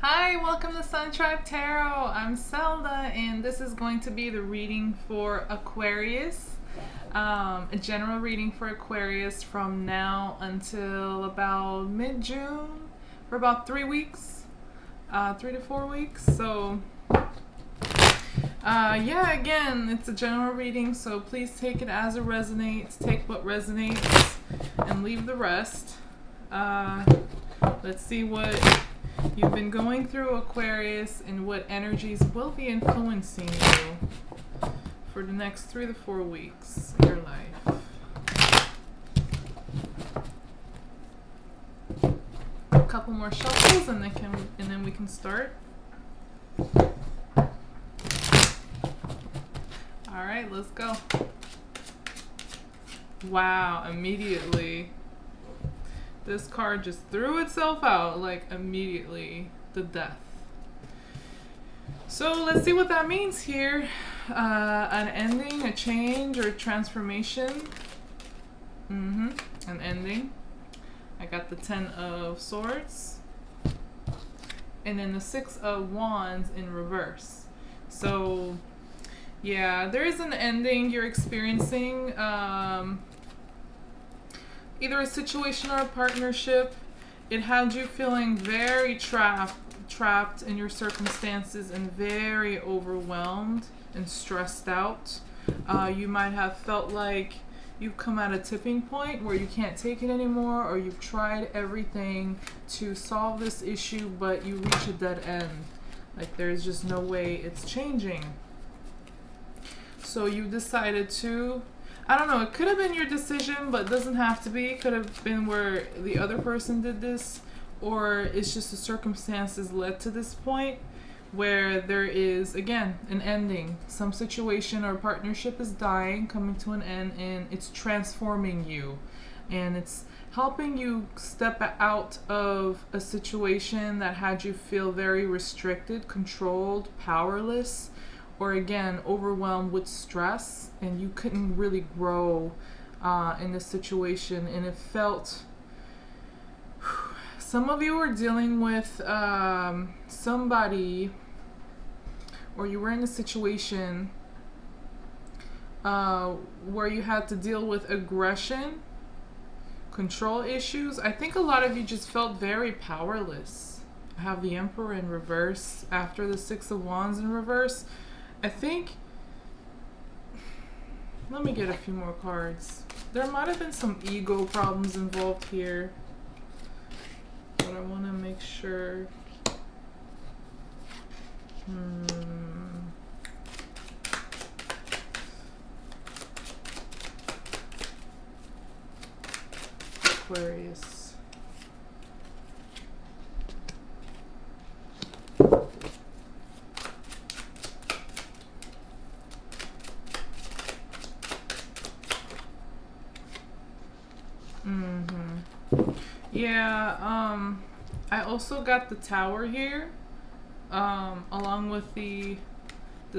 Hi, welcome to Sun Tribe Tarot. I'm Zelda, and this is going to be the reading for Aquarius. A general reading for Aquarius from now until about mid-June, for about 3 weeks, 3 to 4 weeks. So, yeah, again, it's a general reading, so please take it as it resonates. Take what resonates and leave the rest. Let's see what you've been going through, Aquarius, and what energies will be influencing you for the next 3 to 4 weeks of your life. A couple more shuffles, and then we can start. All right, let's go. Wow! Immediately, this card just threw itself out, like immediately, the death. So let's see what that means here. An ending, a change, or a transformation. An ending. I got the 10 of Swords. And then the 6 of Wands in reverse. So, yeah, there is an ending you're experiencing. Either a situation or a partnership. It had you feeling very trapped in your circumstances and very overwhelmed and stressed out. You might have felt like you've come at a tipping point where you can't take it anymore, or you've tried everything to solve this issue, but you reach a dead end. Like there's just no way it's changing. So you decided to, I don't know, it could have been your decision, but it doesn't have to be. It could have been where the other person did this, or it's just the circumstances led to this point where there is, again, an ending. Some situation or partnership is dying, coming to an end, and it's transforming you. And it's helping you step out of a situation that had you feel very restricted, controlled, powerless, or again, overwhelmed with stress, and you couldn't really grow in this situation, and it felt, some of you were dealing with somebody, or you were in a situation where you had to deal with aggression, control issues. I think a lot of you just felt very powerless. I have the Emperor in reverse after the 6 of Wands in reverse. I think, let me get a few more cards. There might have been some ego problems involved here, but I want to make sure. Aquarius. Yeah, I also got the Tower here, along with the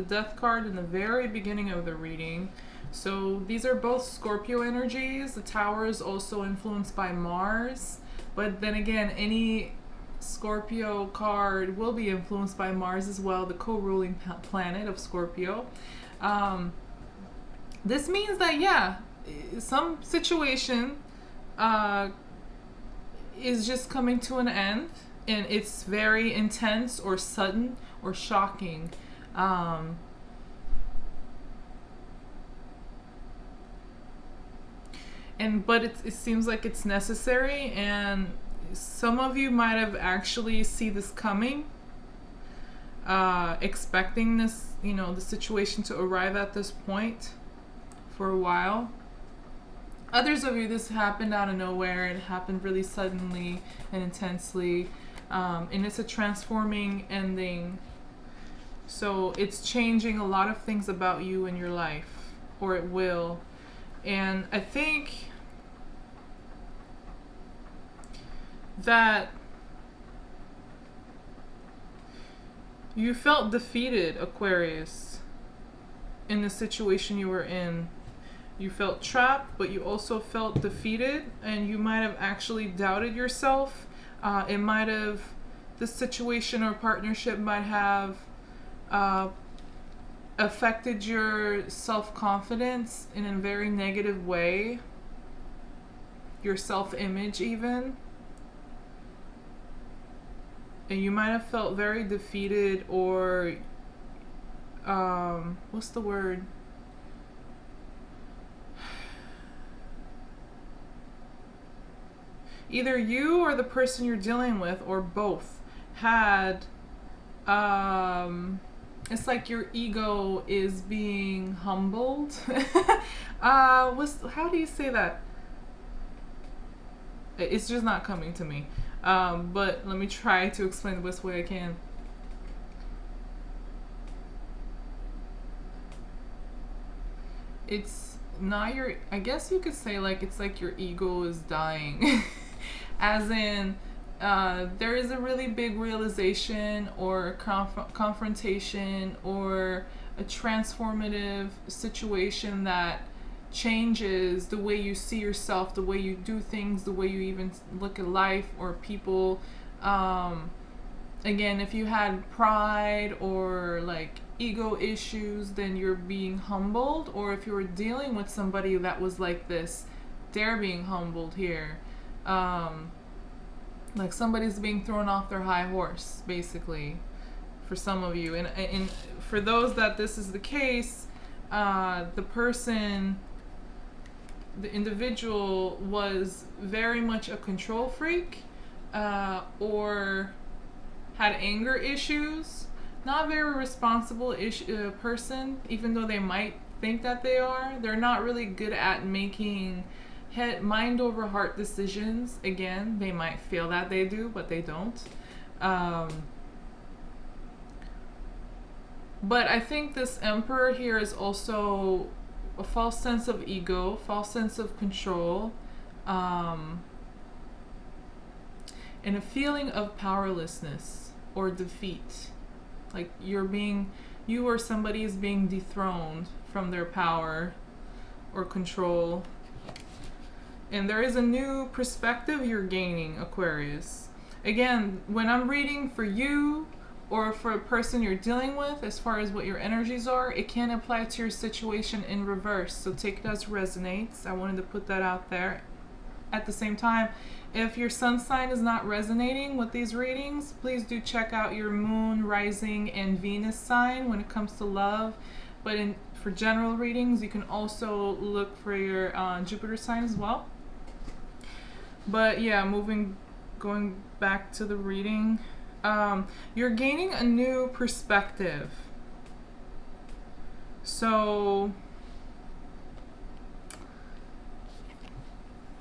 Death card in the very beginning of the reading. So these are both Scorpio energies. The Tower is also influenced by Mars, but then again, any Scorpio card will be influenced by Mars as well, the co-ruling planet of Scorpio. This means that, yeah, some situation is just coming to an end, and it's very intense or sudden or shocking. But it seems like it's necessary, and some of you might have actually see this coming, expecting this, the situation to arrive at this point for a while. Others of you, this happened out of nowhere. It happened really suddenly and intensely, and it's a transforming ending. So it's changing a lot of things about you in your life, or it will. And I think that you felt defeated, Aquarius, in the situation you were in. You felt trapped, but you also felt defeated, and you might have actually doubted yourself. It might have this situation or partnership might have affected your self-confidence in a very negative way, your self-image even. And you might have felt very defeated or, what's the word? Either you or the person you're dealing with, or both, had, it's like your ego is being humbled. How do you say that? It's just not coming to me. But let me try to explain the best way I can. It's not your, I guess you could say, like, it's like your ego is dying. As in, there is a really big realization or confrontation or a transformative situation that changes the way you see yourself, the way you do things, the way you even look at life or people. Again, if you had pride or like ego issues, then you're being humbled. Or if you were dealing with somebody that was like this, they're being humbled here. Like somebody's being thrown off their high horse, basically, for some of you. And for those that this is the case, the person, the individual was very much a control freak, or had anger issues, not a very responsible person, even though they might think that they are. They're not really good at making mind over heart decisions. Again, they might feel that they do, but they don't. But I think this Emperor here is also a false sense of ego, false sense of control, and a feeling of powerlessness or defeat. Like you or somebody is being dethroned from their power or control. And there is a new perspective you're gaining, Aquarius. Again, when I'm reading for you or for a person you're dealing with, as far as what your energies are, it can apply to your situation in reverse. So take it as resonates. I wanted to put that out there. At the same time, if your sun sign is not resonating with these readings, please do check out your moon, rising, and Venus sign when it comes to love. But for general readings, you can also look for your Jupiter sign as well. But yeah, going back to the reading, you're gaining a new perspective. So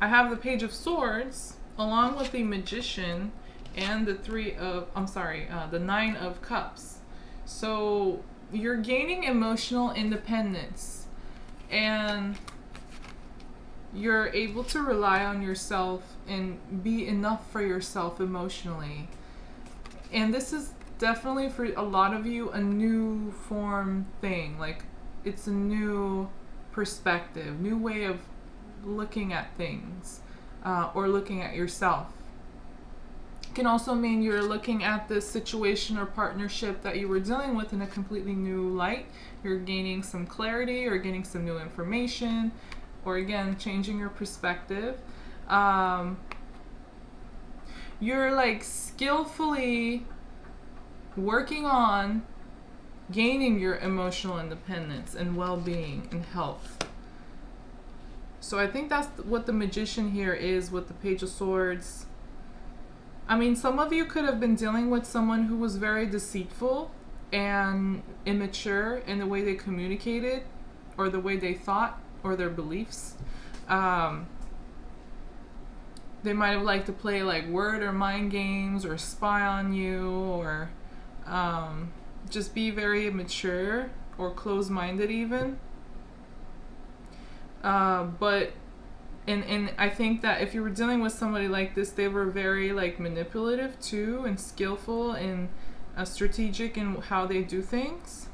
I have the Page of Swords along with the Magician and the Nine of Cups. So you're gaining emotional independence and you're able to rely on yourself and be enough for yourself emotionally. And this is definitely for a lot of you a new form thing. Like it's a new perspective, new way of looking at things, or looking at yourself. It can also mean you're looking at this situation or partnership that you were dealing with in a completely new light. You're gaining some clarity or getting some new information, or again, changing your perspective. You're like skillfully working on gaining your emotional independence and well-being and health. So I think that's what the Magician here is with the Page of Swords. I mean, some of you could have been dealing with someone who was very deceitful and immature in the way they communicated or the way they thought or their beliefs. They might have liked to play like word or mind games or spy on you, or just be very immature or closed-minded even. But I think that if you were dealing with somebody like this, they were very like manipulative too, and skillful and strategic in how they do things.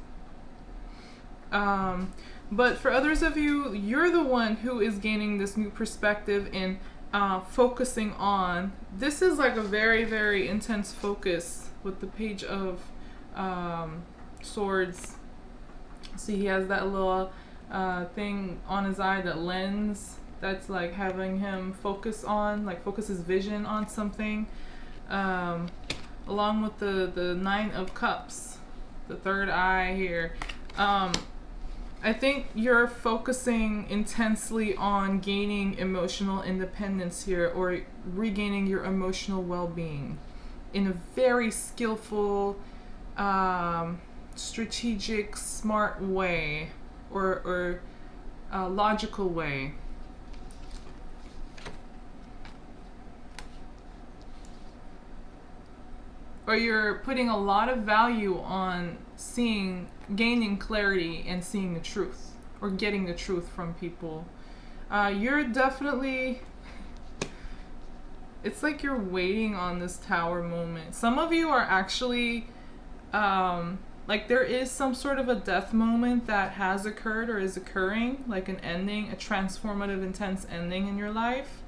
But for others of you, you're the one who is gaining this new perspective and focusing on. This is like a very, very intense focus with the Page of Swords. See, he has that little thing on his eye, that lens that's like having him focus his vision on something. Along with the Nine of Cups, the third eye here. I think you're focusing intensely on gaining emotional independence here, or regaining your emotional well-being in a very skillful, strategic, smart way, or logical way. Or you're putting a lot of value on gaining clarity and seeing the truth, or getting the truth from people. You're definitely, it's like you're waiting on this Tower moment. Some of you are actually, like there is some sort of a death moment that has occurred or is occurring, like an ending, a transformative, intense ending in your life.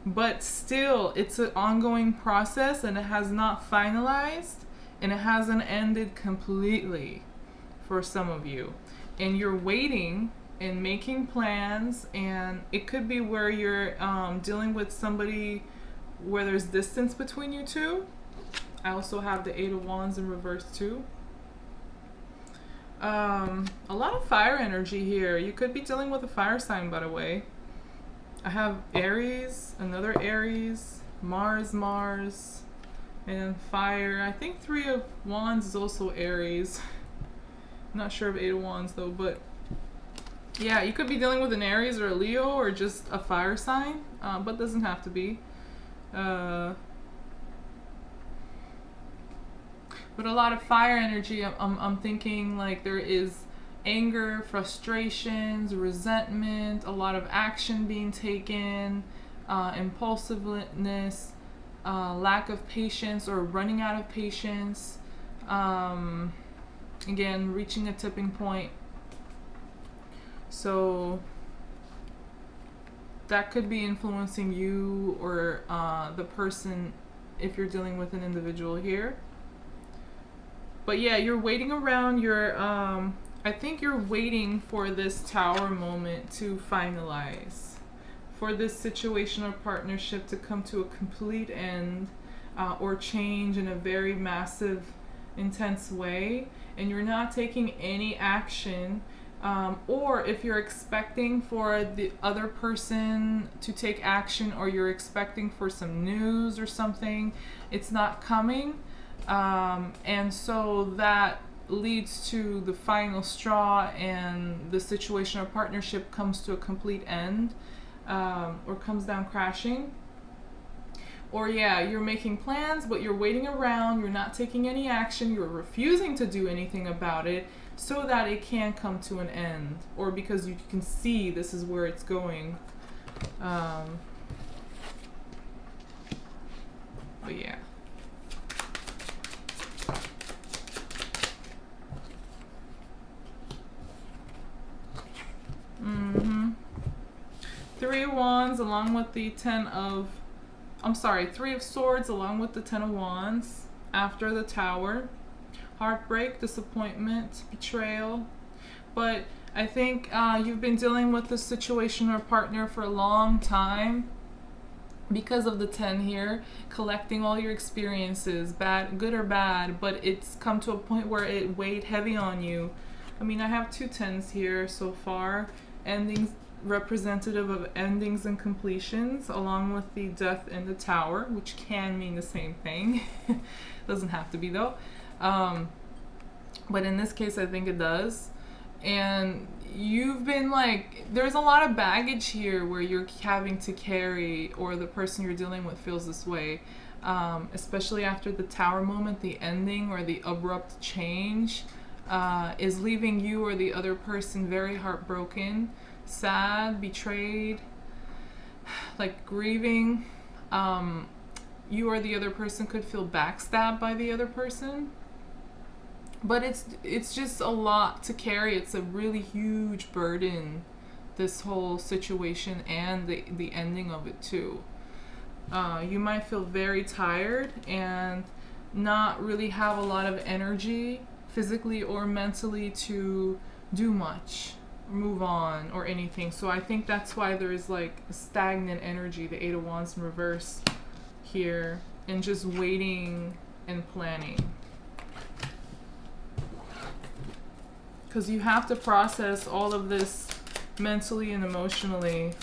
But still, it's an ongoing process, and it has not finalized, and it hasn't ended completely for some of you. And you're waiting and making plans, and it could be where you're dealing with somebody where there's distance between you two. I also have the Eight of Wands in reverse too. A lot of fire energy here. You could be dealing with a fire sign, by the way. I have Aries, another Aries, Mars, and fire. I think Three of Wands is also Aries. I'm not sure of Eight of Wands though, but yeah, you could be dealing with an Aries or a Leo, or just a fire sign, but doesn't have to be. But a lot of fire energy. I'm thinking like there is anger, frustrations, resentment, a lot of action being taken, impulsiveness, lack of patience or running out of patience. Again, reaching a tipping point. So that could be influencing you or the person if you're dealing with an individual here. But yeah, you're waiting around. I think you're waiting for this Tower moment to finalize, for this situation or partnership to come to a complete end, or change in a very massive, intense way, and you're not taking any action. Or if you're expecting for the other person to take action, or you're expecting for some news or something, it's not coming. And so that leads to the final straw, and the situation or partnership comes to a complete end, or comes down crashing. Or yeah, you're making plans, but you're waiting around, you're not taking any action, you're refusing to do anything about it so that it can come to an end, or because you can see this is where it's going. But yeah. Three of Wands along with the Three of Swords along with the Ten of Wands after the Tower. Heartbreak, disappointment, betrayal. But I think you've been dealing with this situation or partner for a long time because of the 10 here, collecting all your experiences, bad, good or bad, but it's come to a point where it weighed heavy on you. I mean, I have two 10s here so far. Endings, representative of endings and completions, along with the Death and the Tower, which can mean the same thing. Doesn't have to be though. But in this case, I think it does. And you've been like, there's a lot of baggage here where you're having to carry, or the person you're dealing with feels this way. Especially after the Tower moment, the ending or the abrupt change is leaving you or the other person very heartbroken, sad, betrayed, like grieving. You or the other person could feel backstabbed by the other person. But it's just a lot to carry. It's a really huge burden this whole situation and the ending of it too. You might feel very tired and not really have a lot of energy physically or mentally to do much, move on, or anything. So I think that's why there is like a stagnant energy, the Eight of Wands in reverse here, and just waiting and planning. Because you have to process all of this mentally and emotionally.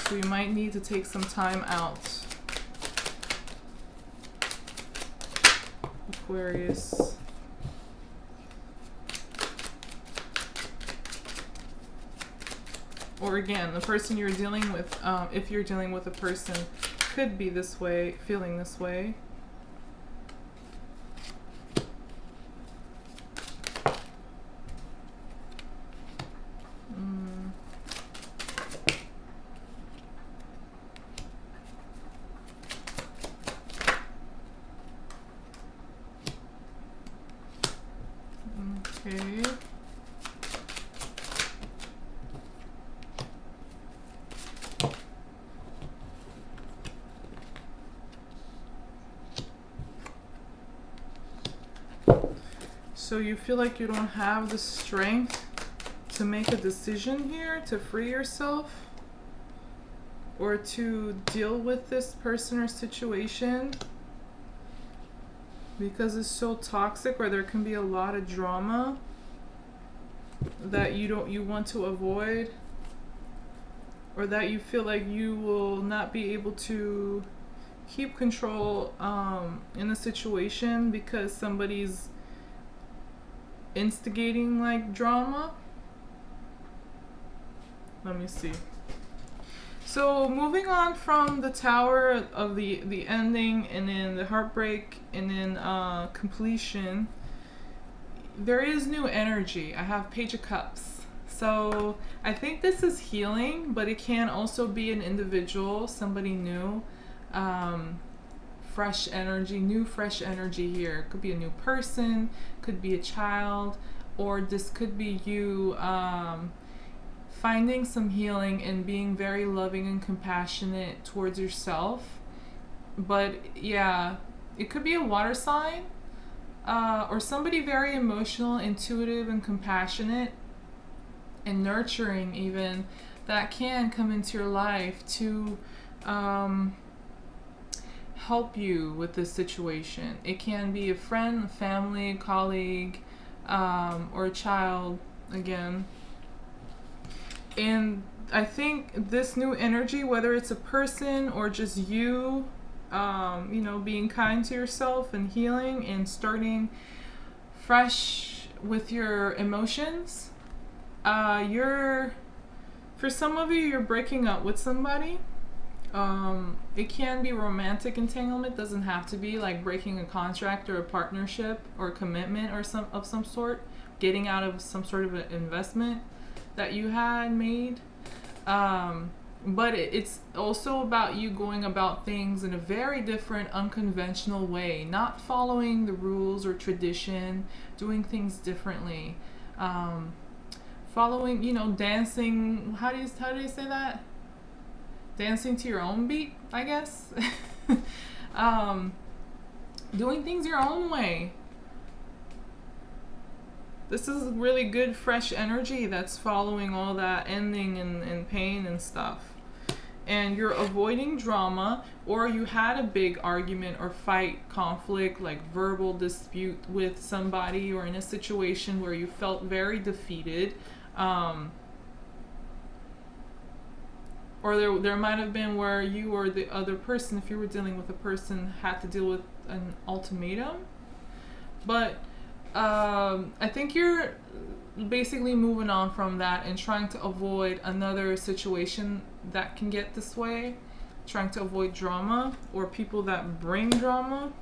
So you might need to take some time out. Aquarius. Or again, the person you're dealing with, if you're dealing with a person, could be this way, feeling this way. Okay. So you feel like you don't have the strength to make a decision here, to free yourself, or to deal with this person or situation, because it's so toxic, or there can be a lot of drama that you want to avoid, or that you feel like you will not be able to keep control in a situation because somebody's instigating like drama. Let me see. So moving on from the Tower of the ending, and then the heartbreak, and then completion, there is new energy. I have Page of Cups. So I think this is healing, but it can also be an individual, somebody new, fresh energy, new fresh energy here. It could be a new person, could be a child, or this could be you finding some healing and being very loving and compassionate towards yourself. But yeah, it could be a water sign, or somebody very emotional, intuitive, and compassionate and nurturing even, that can come into your life to help you with this situation. It can be a friend, a family, a colleague, or a child again. And I think this new energy, whether it's a person or just you, you know, being kind to yourself and healing and starting fresh with your emotions, for some of you, you're breaking up with somebody. It can be romantic entanglement, doesn't have to be like breaking a contract or a partnership or a commitment or some sort, getting out of some sort of an investment that you had made. But it's also about you going about things in a very different, unconventional way, not following the rules or tradition, doing things differently, following, you know, dancing. How do you say that? Dancing to your own beat, I guess. Doing things your own way. This is really good, fresh energy that's following all that ending and pain and stuff. And you're avoiding drama, or you had a big argument or fight, conflict, like verbal dispute with somebody, or in a situation where you felt very defeated. Or there might have been where you or the other person, if you were dealing with a person, had to deal with an ultimatum. But I think you're basically moving on from that and trying to avoid another situation that can get this way, trying to avoid drama or people that bring drama.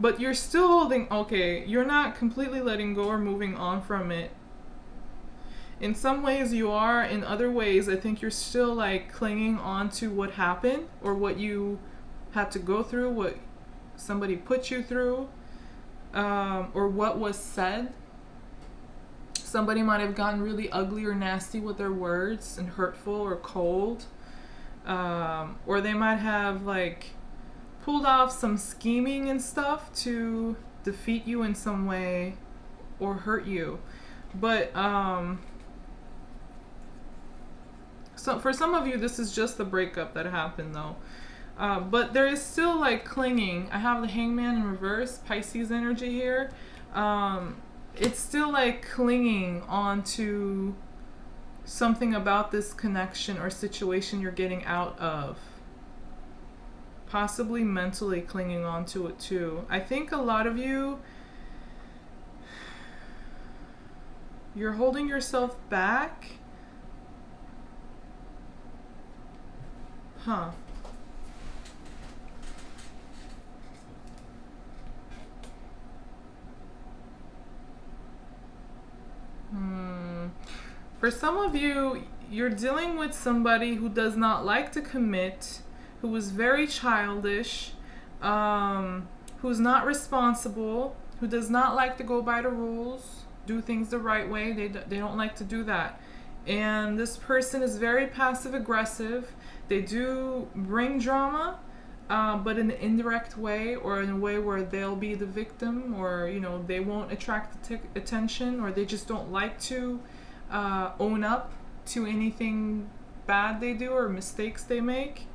But you're still holding, okay, you're not completely letting go or moving on from it. In some ways you are, in other ways I think you're still like clinging on to what happened or what you had to go through, what somebody put you through. or what was said. Somebody might have gotten really ugly or nasty with their words and hurtful or cold. Or they might have like pulled off some scheming and stuff to defeat you in some way or hurt you. But so for some of you, this is just the breakup that happened though. But there is still like clinging. I have the Hangman in reverse, Pisces energy here. It's still like clinging onto something about this connection or situation you're getting out of. Possibly mentally clinging onto it too. I think a lot of you, you're holding yourself back. Huh. For some of you, you're dealing with somebody who does not like to commit, who is very childish, who's not responsible, who does not like to go by the rules, do things the right way. They don't like to do that. And this person is very passive aggressive. They do bring drama, but in an indirect way, or in a way where they'll be the victim, or they won't attract attention, or they just don't like to own up to anything bad they do or mistakes they make.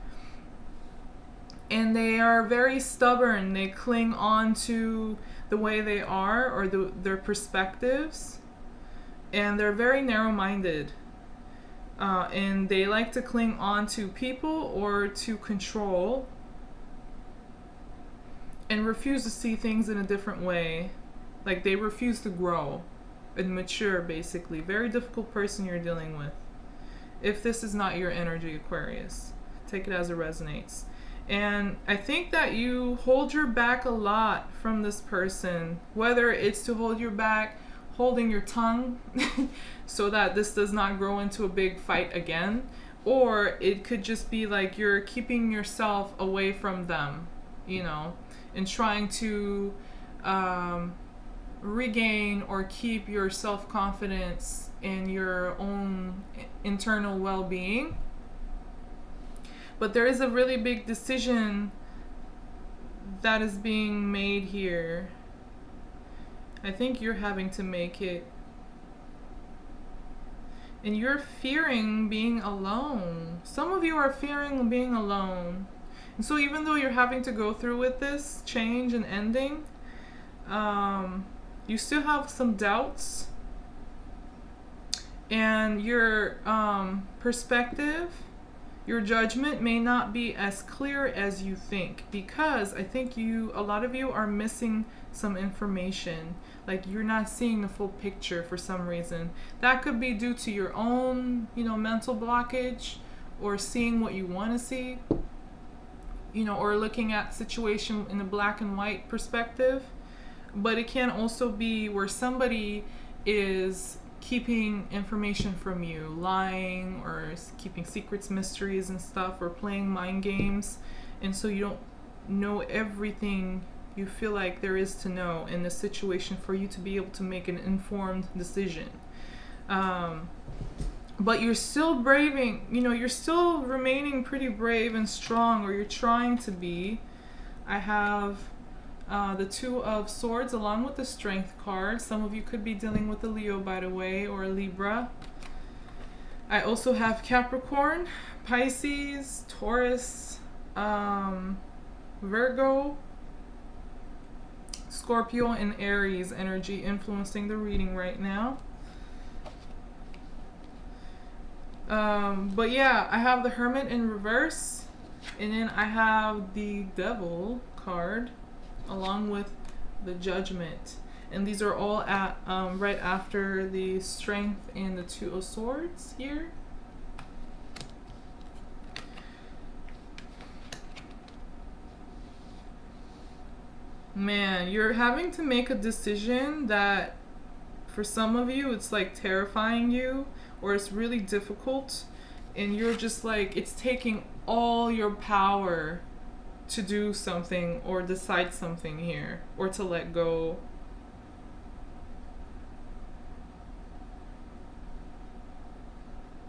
And they are very stubborn. They cling on to the way they are, or their perspectives, and they're very narrow-minded. And they like to cling on to people or to control, and refuse to see things in a different way. Like they refuse to grow and mature, basically. Very difficult person you're dealing with. If this is not your energy, Aquarius, take it as it resonates. And I think that you hold your back a lot from this person, whether it's to hold your back, holding your tongue so that this does not grow into a big fight again, or it could just be like you're keeping yourself away from them, and trying to regain or keep your self-confidence and your own internal well-being. But there is a really big decision that is being made here. I think you're having to make it. And you're fearing being alone. Some of you are fearing being alone. And so even though you're having to go through with this change and ending, you still have some doubts. And your perspective, your judgment may not be as clear as you think, because I think a lot of you are missing some information. Like you're not seeing the full picture for some reason. That could be due to your own, mental blockage, or seeing what you want to see, or looking at situation in a black and white perspective. But it can also be where somebody is keeping information from you, lying, or keeping secrets, mysteries and stuff, or playing mind games, and so you don't know everything you feel like there is to know in this situation for you to be able to make an informed decision. But you're still braving, you're still remaining pretty brave and strong, or you're trying to be. I have the Two of Swords along with the Strength card. Some of you could be dealing with a Leo, by the way, or a Libra. I also have Capricorn, Pisces, Taurus, Virgo, Scorpio, and Aries energy influencing the reading right now. But yeah, I have the Hermit in reverse, and then I have the Devil card along with the Judgment, and these are all at right after the Strength and the Two of Swords here. Man, you're having to make a decision that for some of you it's like terrifying you, or it's really difficult, and you're just like, it's taking all your power to do something or decide something here, or to let go.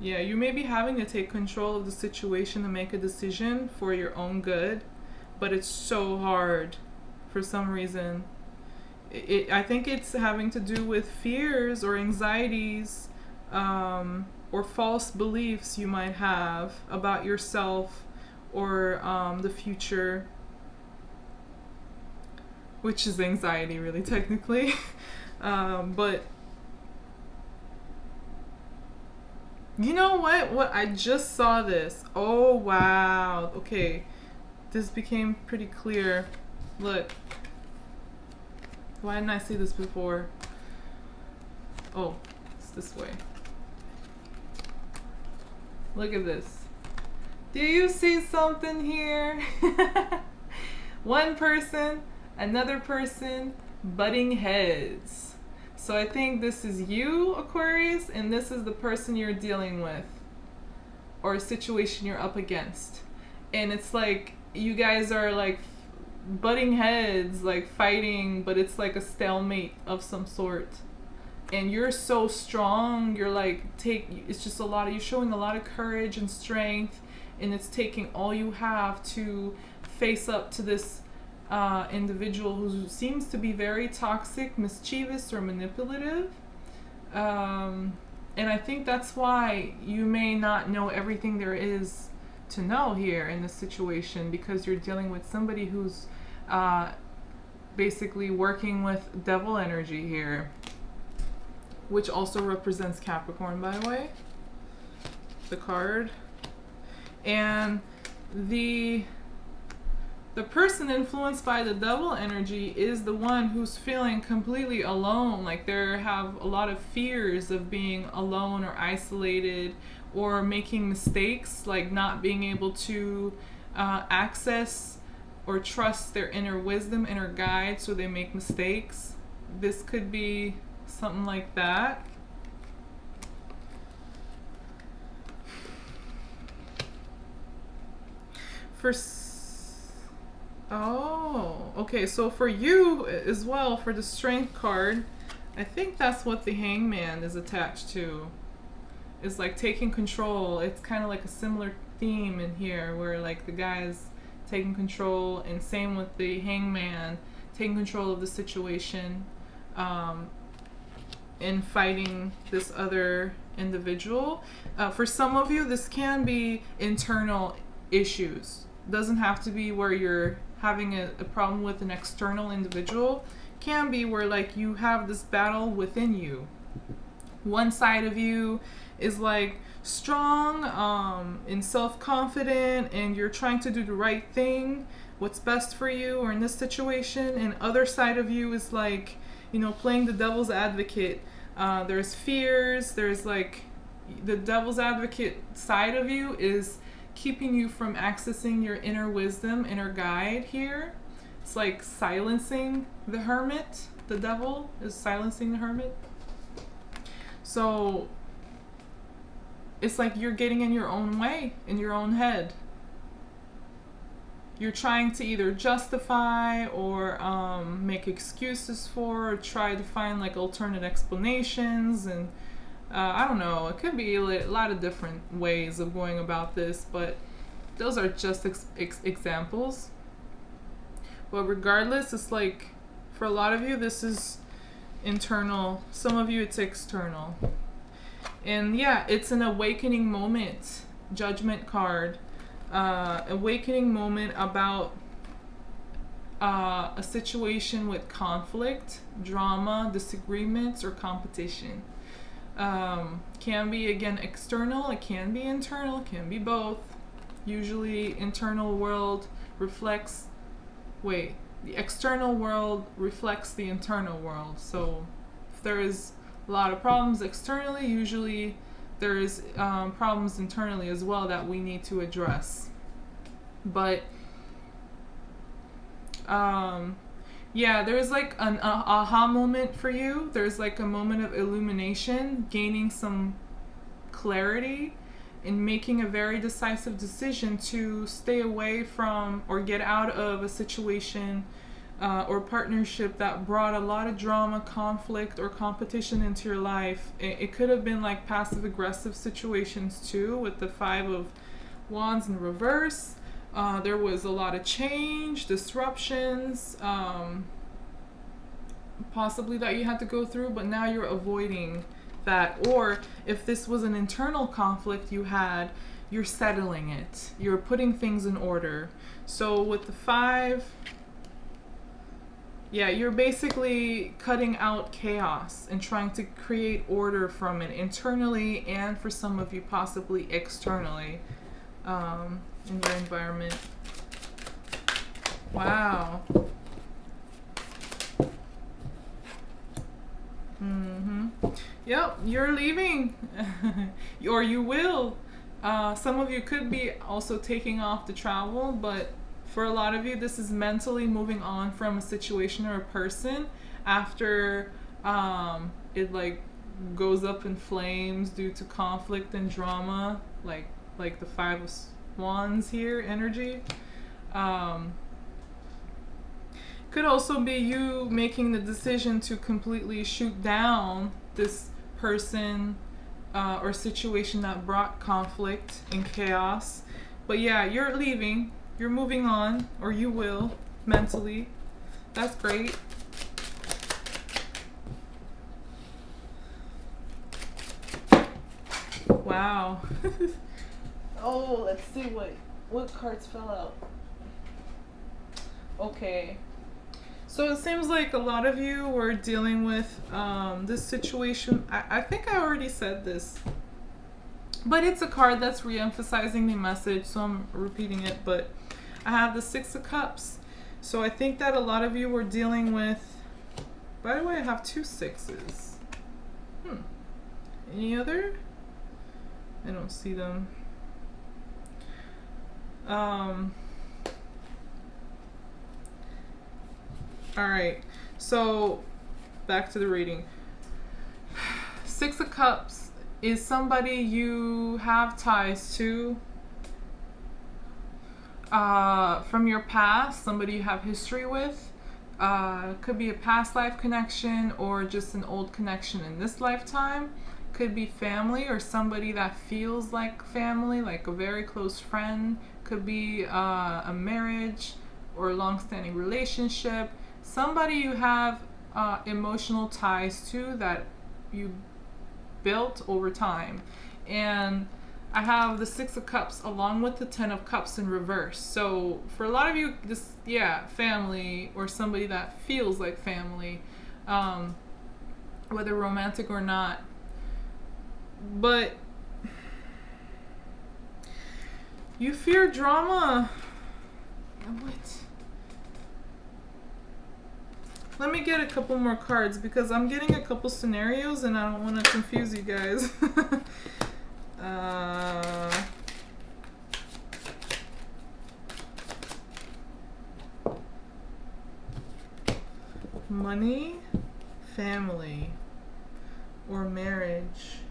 Yeah, you may be having to take control of the situation and make a decision for your own good, but it's so hard for some reason. I think it's having to do with fears or anxieties, or false beliefs you might have about yourself or the future, which is anxiety, really, technically. But you know what? What I just saw this. Oh wow. Okay, this became pretty clear. Look. Why didn't I see this before? Oh, it's this way. Look at this. Do you see something here? One person, another person, butting heads. So I think this is you, Aquarius, and this is the person you're dealing with, or a situation you're up against. And it's like you guys are like butting heads, like fighting, but it's like a stalemate of some sort. And you're so strong, you're like it's just a lot of, you're showing a lot of courage and strength, and it's taking all you have to face up to this individual who seems to be very toxic, mischievous, or manipulative. And I think that's why you may not know everything there is to know here in this situation, because you're dealing with somebody who's basically working with devil energy here, which also represents Capricorn, by the way, the card. And the person influenced by the devil energy is the one who's feeling completely alone, like they have a lot of fears of being alone or isolated, or making mistakes, like not being able to access or trust their inner wisdom, inner guide, so they make mistakes. This could be something like that. Oh, okay, so for you as well, for the Strength card, I think that's what the Hangman is attached to. Is like taking control. It's kind of like a similar theme in here, where like the guy's taking control, and same with the Hangman, taking control of the situation, in fighting this other individual. For some of you, this can be internal issues. Doesn't have to be where you're having a problem with an external individual. Can be where like you have this battle within you. One side of you is like strong and self-confident, and you're trying to do the right thing, what's best for you or in this situation, and other side of you is like, you know, playing the devil's advocate. There's fears, there's like the devil's advocate side of you is keeping you from accessing your inner wisdom, inner guide here. It's like silencing the hermit. The devil is silencing the hermit. So it's like you're getting in your own way, in your own head. You're trying to either justify or make excuses for, or try to find like alternate explanations, and I don't know, it could be a lot of different ways of going about this, but those are just examples. But regardless, it's like for a lot of you this is internal, some of you it's external. And yeah, it's an awakening moment, Judgment card. Awakening moment about a situation with conflict, drama, disagreements, or competition. Can be, again, external, it can be internal, it can be both. Usually internal world reflects, the external world reflects the internal world. So if there is a lot of problems externally, usually there is problems internally as well that we need to address. But yeah, there's like an aha moment for you. There's like a moment of illumination, gaining some clarity, in making a very decisive decision to stay away from or get out of a situation or partnership that brought a lot of drama, conflict, or competition into your life. It could have been like passive aggressive situations too, with the 5 of Wands in reverse. There was a lot of change, disruptions, possibly that you had to go through, but now you're avoiding that. Or if this was an internal conflict you had, you're settling it. You're putting things in order. So with the 5, yeah, you're basically cutting out chaos and trying to create order from it internally, and for some of you possibly externally in your environment. Wow. Yep, you're leaving. Or you will. Some of you could be also taking off to travel, but for a lot of you, this is mentally moving on from a situation or a person after it like goes up in flames due to conflict and drama, like the 5 of Wands here energy. Could also be you making the decision to completely shoot down this person or situation that brought conflict and chaos. But yeah, you're leaving. You're moving on, or you will, mentally. That's great. Wow. Oh, let's see what cards fell out. Okay. So it seems like a lot of you were dealing with this situation. I think I already said this, but it's a card that's re-emphasizing the message, so I'm repeating it. But I have the 6 of Cups. So I think that a lot of you were dealing with, by the way, I have 2 6s. Any other? I don't see them. Alright, so back to the reading. 6 of Cups is somebody you have ties to from your past, somebody you have history with. Could be a past life connection or just an old connection in this lifetime. Could be family or somebody that feels like family, like a very close friend. Could be a marriage or a long-standing relationship. Somebody you have emotional ties to that you built over time. And I have the 6 of Cups along with the 10 of Cups in reverse. So for a lot of you, this, yeah, family or somebody that feels like family, whether romantic or not. But you fear drama. What? Let me get a couple more cards because I'm getting a couple scenarios and I don't want to confuse you guys. Money, family, or marriage.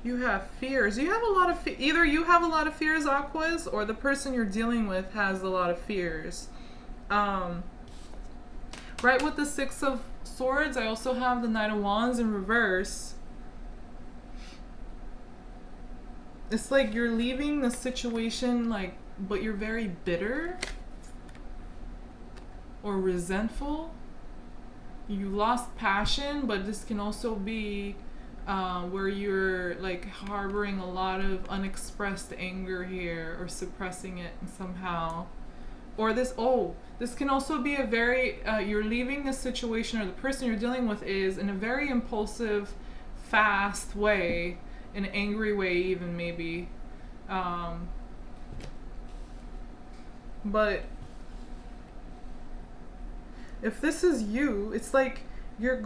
You have fears. You have a lot of either you have a lot of fears, Aquas, or the person you're dealing with has a lot of fears. Right with the 6 of Swords, I also have the Knight of Wands in reverse. It's like you're leaving the situation, like, but you're very bitter or resentful. You lost passion, but this can also be where you're like harboring a lot of unexpressed anger here or suppressing it somehow. Or this can also be a very, you're leaving the situation or the person you're dealing with is in a very impulsive, fast way, an angry way even maybe. But if this is you, it's like you're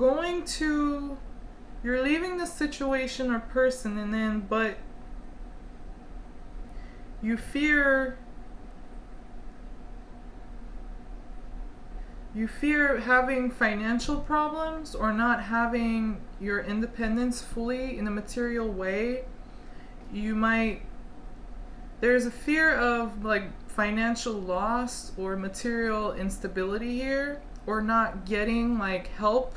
leaving the situation or person and then, but you fear You fear having financial problems or not having your independence fully in a material way. You might, there's a fear of like financial loss or material instability here, or not getting like help.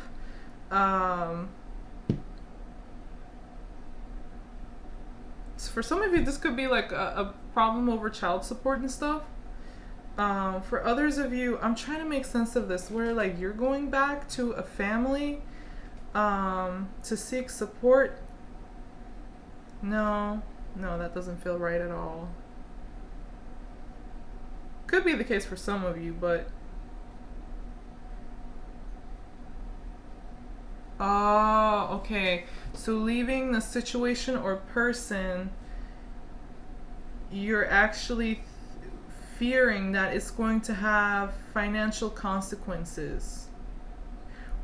For some of you, this could be like a problem over child support and stuff. For others of you, I'm trying to make sense of this, where like you're going back to a family to seek support. No, that doesn't feel right at all. Could be the case for some of you, but oh, okay. So leaving the situation or person, you're actually fearing that it's going to have financial consequences,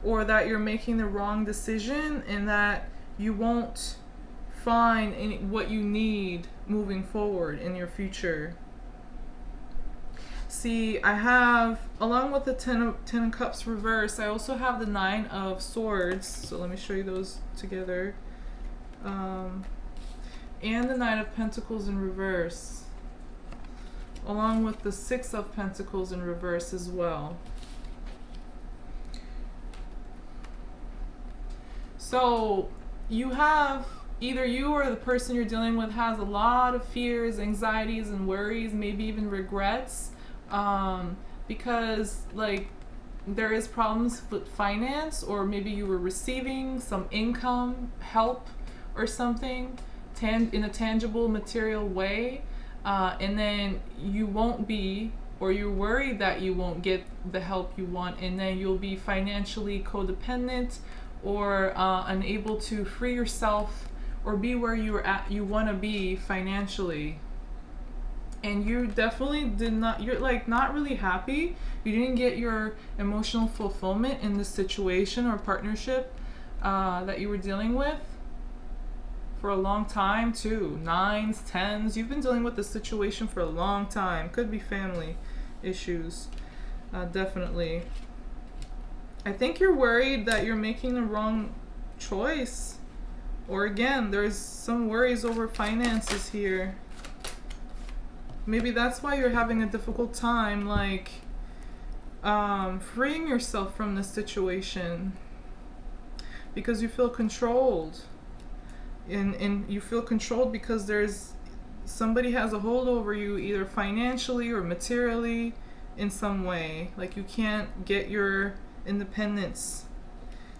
or that you're making the wrong decision and that you won't find what you need moving forward in your future. See, I have, along with the Ten of Cups reverse, I also have the Nine of Swords. So let me show you those together. And the Nine of Pentacles in reverse, along with the Six of Pentacles in reverse as well. So you have, either you or the person you're dealing with has a lot of fears, anxieties, and worries, maybe even regrets, because like there is problems with finance, or maybe you were receiving some income help or something in a tangible material way, and then you won't be, or you're worried that you won't get the help you want, and then you'll be financially codependent, or unable to free yourself or be where you want to be financially. And you definitely you're like not really happy. You didn't get your emotional fulfillment in this situation or partnership that you were dealing with for a long time too. Nines, tens, you've been dealing with this situation for a long time. Could be family issues, definitely. I think you're worried that you're making the wrong choice, or again, there's some worries over finances here. Maybe that's why you're having a difficult time, like, freeing yourself from this situation, because you feel controlled. And you feel controlled because there's somebody has a hold over you, either financially or materially in some way. Like you can't get your independence.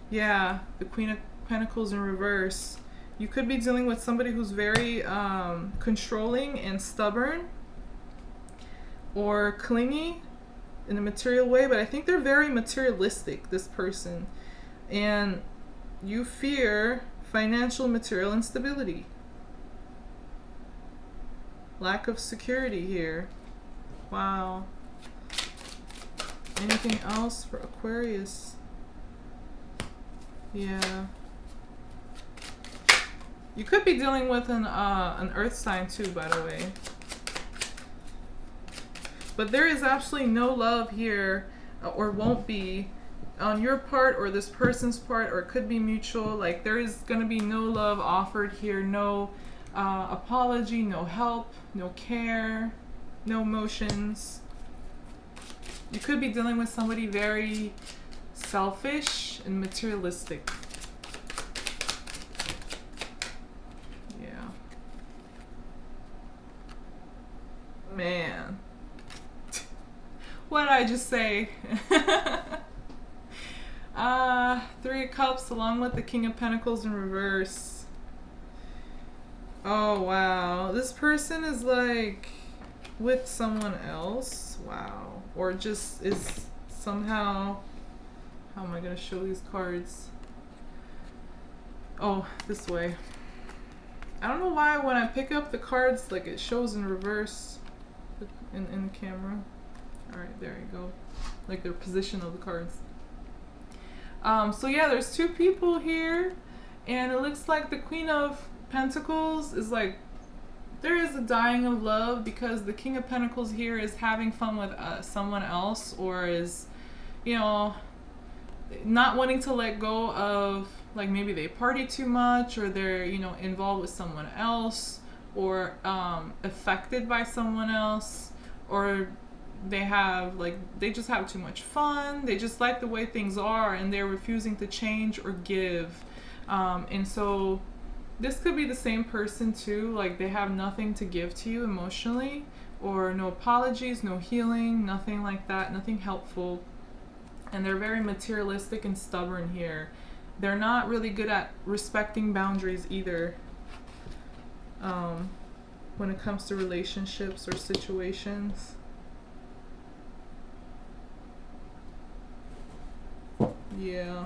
Yeah, the Queen of Pentacles in reverse. You could be dealing with somebody who's very controlling and stubborn, or clingy in a material way, but I think they're very materialistic, this person. And you fear financial material instability. Lack of security here. Wow. Anything else for Aquarius? Yeah. You could be dealing with an earth sign too, by the way. But there is absolutely no love here, or won't be, on your part or this person's part, or it could be mutual. Like there is going to be no love offered here, no apology, no help, no care, no emotions. You could be dealing with somebody very selfish and materialistic. Yeah. Man. What did I just say? Three of Cups along with the King of Pentacles in reverse. Oh, wow. This person is like with someone else. Wow. Or just is somehow... How am I going to show these cards? Oh, this way. I don't know why when I pick up the cards, like it shows in reverse in the camera. Alright, there you go. Like the position of the cards. So yeah, there's two people here, and it looks like the Queen of Pentacles is like, there is a dying of love, because the King of Pentacles here is having fun with someone else, or is, you know, not wanting to let go of, like, maybe they party too much, or they're, you know, involved with someone else, or affected by someone else, or they have, like, they just have too much fun, they just like the way things are, and they're refusing to change or give. And so this could be the same person too, like they have nothing to give to you emotionally, or no apologies, no healing, nothing like that, nothing helpful. And they're very materialistic and stubborn here. They're not really good at respecting boundaries either, when it comes to relationships or situations. Yeah.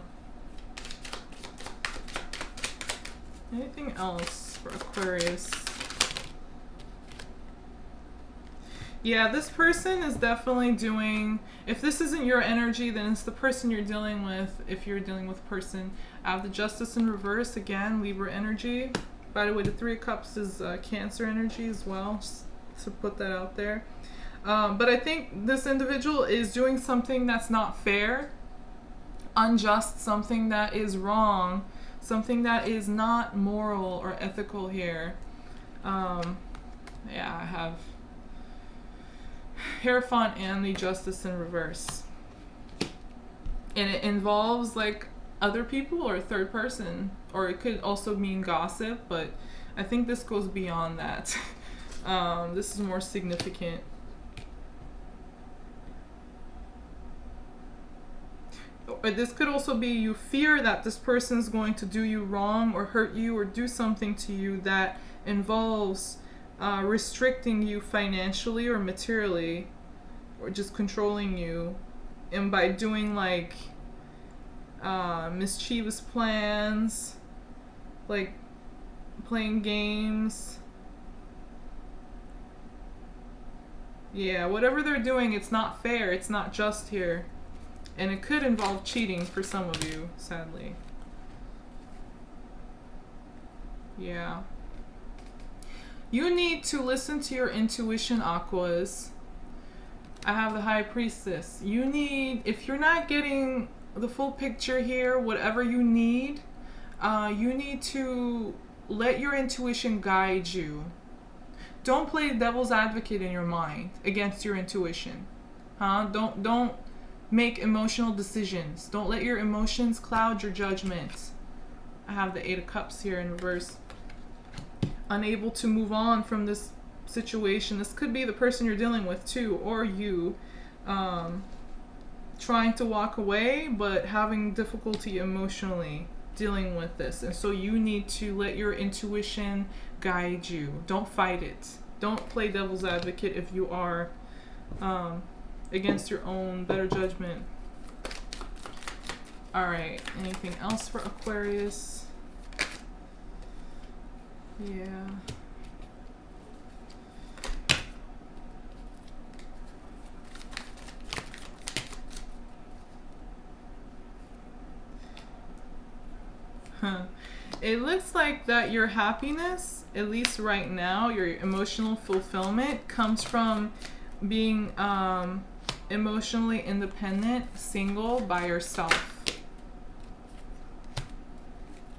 Anything else for Aquarius? Yeah, this person is definitely doing, if this isn't your energy, then it's the person you're dealing with. If you're dealing with a person, I have the Justice in reverse again, Libra energy. By the way, the Three of Cups is Cancer energy as well, just to put that out there. But I think this individual is doing something that's not fair, unjust, something that is wrong, something that is not moral or ethical here. Yeah, I have Hierophant and the Justice in reverse. And it involves, like, other people or a third person, or it could also mean gossip, but I think this goes beyond that. This is more significant. Or this could also be you fear that this person is going to do you wrong or hurt you or do something to you that involves restricting you financially or materially, or just controlling you, and by doing, like, mischievous plans, like playing games. Yeah, whatever they're doing, it's not fair, it's not just here. And it could involve cheating for some of you, sadly. Yeah. You need to listen to your intuition, Aquas. I have the High Priestess. You need, if you're not getting the full picture here, whatever you need to let your intuition guide you. Don't play devil's advocate in your mind against your intuition. Don't make emotional decisions. Don't let your emotions cloud your judgment. I have the Eight of Cups here in reverse. Unable to move on from this situation. This could be the person you're dealing with too, or you. Trying to walk away, but having difficulty emotionally dealing with this. And so you need to let your intuition guide you. Don't fight it. Don't play devil's advocate if you are against your own better judgment. All right, anything else for Aquarius? Yeah. It looks like that your happiness, at least right now, your emotional fulfillment comes from being emotionally independent, single, by yourself.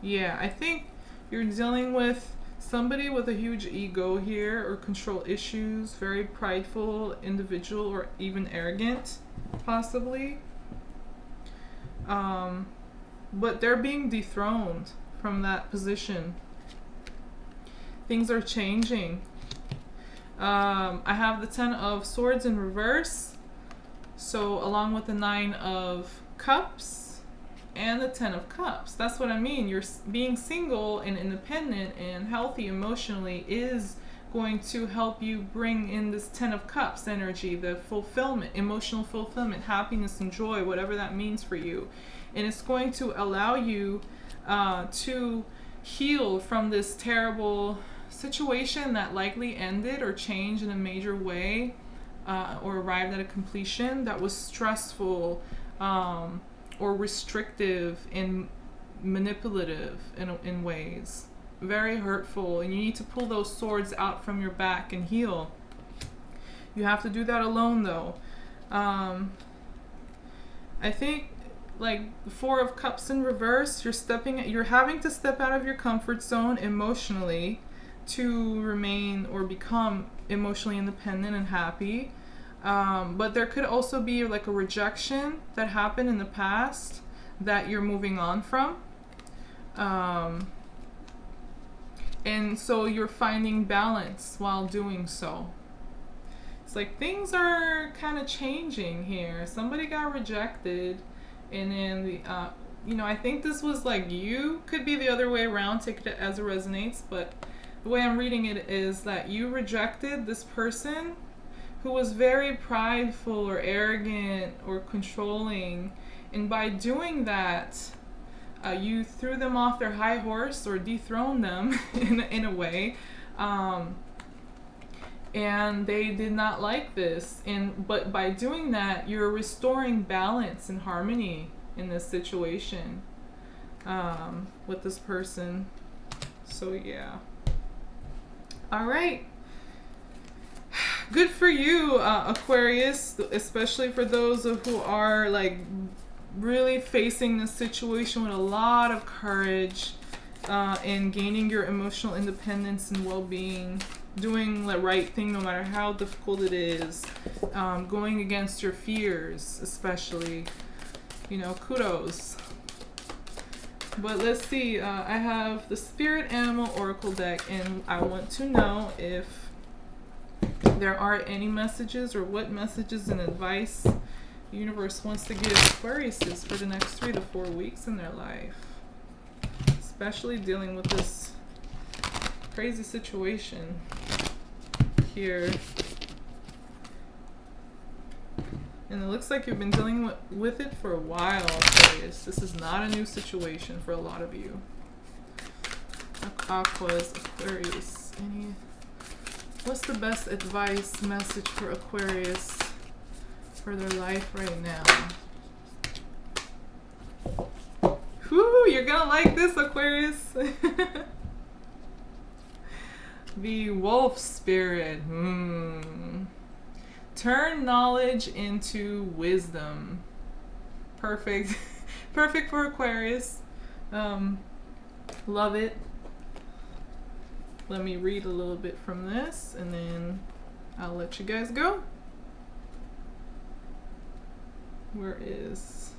Yeah, I think you're dealing with somebody with a huge ego here, or control issues, very prideful individual, or even arrogant, possibly. But they're being dethroned from that position. Things are changing. I have the Ten of Swords in reverse. So along with the Nine of Cups and the Ten of Cups. That's what I mean. You're being single and independent and healthy emotionally is going to help you bring in this Ten of Cups energy, the fulfillment, emotional fulfillment, happiness and joy, whatever that means for you. And it's going to allow you to heal from this terrible situation that likely ended or changed in a major way, or arrived at a completion that was stressful, or restrictive and manipulative in ways. Very hurtful. And you need to pull those swords out from your back and heal. You have to do that alone, though. I I think like the Four of Cups in reverse, you're having to step out of your comfort zone emotionally to remain or become emotionally independent and happy. But there could also be like a rejection that happened in the past that you're moving on from. And so you're finding balance while doing so. It's like things are kind of changing here. Somebody got rejected, and then I think this was like you. Could be the other way around. Take it as it resonates, but the way I'm reading it is that you rejected this person who was very prideful or arrogant or controlling, and by doing that, you threw them off their high horse or dethroned them in a way, and they did not like this. But by doing that, you're restoring balance and harmony in this situation with this person. So yeah. All right. Good for you, Aquarius, especially for those who are like really facing this situation with a lot of courage and gaining your emotional independence and well-being, doing the right thing no matter how difficult it is, going against your fears, especially, kudos. But let's see, I have the Spirit Animal Oracle deck, and I want to know if there are any messages or what messages and advice the universe wants to give Aquariuses for the next 3 to 4 weeks in their life, especially dealing with this crazy situation here. And it looks like you've been dealing with it for a while, Aquarius. This is not a new situation for a lot of you. Aquas, Aquarius. What's the best advice message for Aquarius for their life right now? Whoo, you're gonna like this, Aquarius. The Wolf Spirit. Turn knowledge into wisdom. Perfect. Perfect for Aquarius. Love it. Let me read a little bit from this, and then I'll let you guys go. Where is...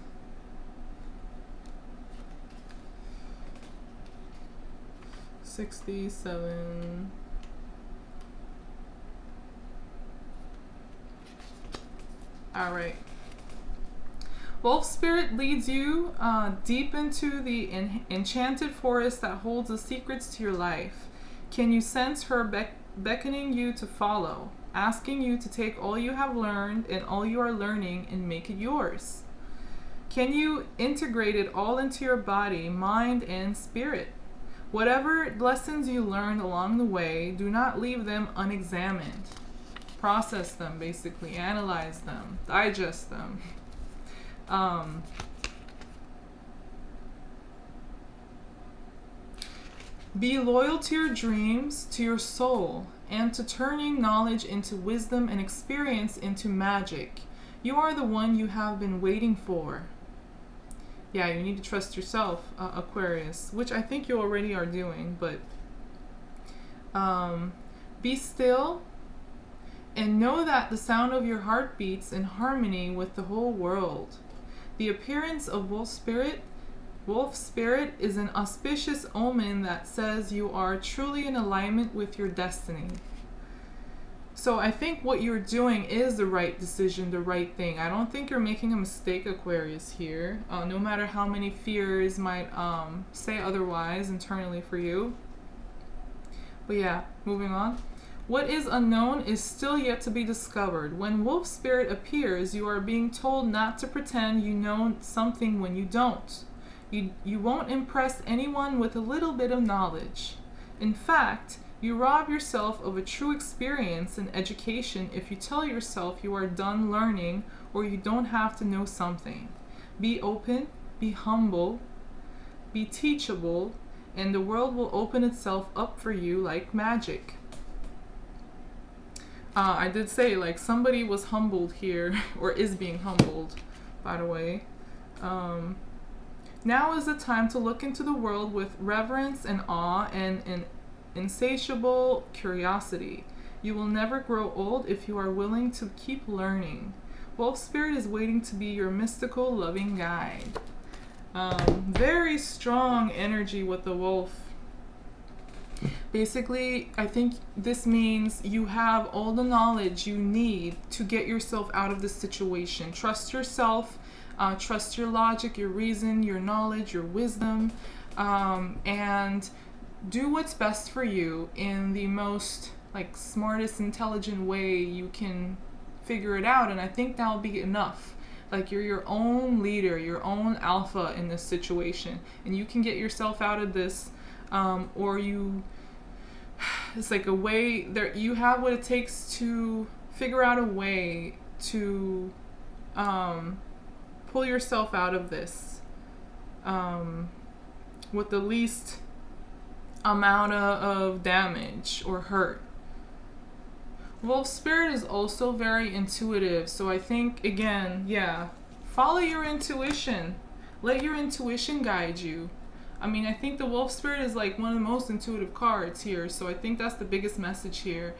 $67. All right. Wolf Spirit leads you deep into the enchanted forest that holds the secrets to your life. Can you sense her beckoning you to follow, asking you to take all you have learned and all you are learning and make it yours? Can you integrate it all into your body, mind, and spirit? Whatever lessons you learned along the way, do not leave them unexamined. Process them, basically. Analyze them. Digest them. Be loyal to your dreams, to your soul, and to turning knowledge into wisdom and experience into magic. You are the one you have been waiting for. Yeah, you need to trust yourself, Aquarius, which I think you already are doing, but be still and know that the sound of your heart beats in harmony with the whole world. The appearance of Wolf Spirit is an auspicious omen that says you are truly in alignment with your destiny. So I think what you're doing is the right decision, the right thing. I don't think you're making a mistake, Aquarius, here. No matter how many fears might say otherwise internally for you. But yeah, moving on. What is unknown is still yet to be discovered. When Wolf Spirit appears, you are being told not to pretend you know something when you don't. You won't impress anyone with a little bit of knowledge. In fact, you rob yourself of a true experience and education if you tell yourself you are done learning or you don't have to know something. Be open, be humble, be teachable, and the world will open itself up for you like magic. I did say, like, somebody was humbled here, or is being humbled, by the way. Now is the time to look into the world with reverence and awe and an insatiable curiosity. You will never grow old if you are willing to keep learning. Wolf Spirit is waiting to be your mystical, loving guide. Very strong energy with the wolf. Basically, I think this means you have all the knowledge you need to get yourself out of this situation. Trust yourself, trust your logic, your reason, your knowledge, your wisdom, and do what's best for you in the most smartest, intelligent way you can figure it out. And I think that'll be enough. Like, you're your own leader, your own alpha in this situation, and you can get yourself out of this. It's like a way that you have what it takes to figure out a way to pull yourself out of this with the least amount of damage or hurt. Wolf Spirit is also very intuitive, so I think, again, yeah, follow your intuition. Let your intuition guide you. I mean, I think the Wolf Spirit is like one of the most intuitive cards here, so I think that's the biggest message here.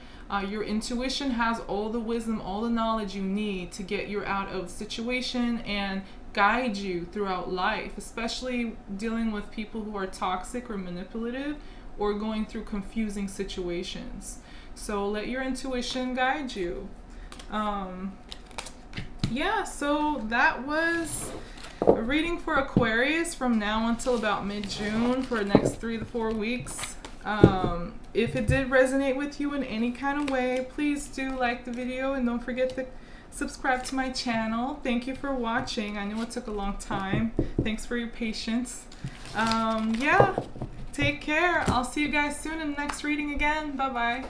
Your intuition has all the wisdom, all the knowledge you need to get you out of situation and guide you throughout life, especially dealing with people who are toxic or manipulative or going through confusing situations. So let your intuition guide you. Yeah, so that was a reading for Aquarius from now until about mid-June for the next 3 to 4 weeks. If it did resonate with you in any kind of way, please do like the video and don't forget to subscribe to my channel. Thank you for watching. I know it took a long time. Thanks for your patience. Yeah, take care. I'll see you guys soon in the next reading again. Bye-bye.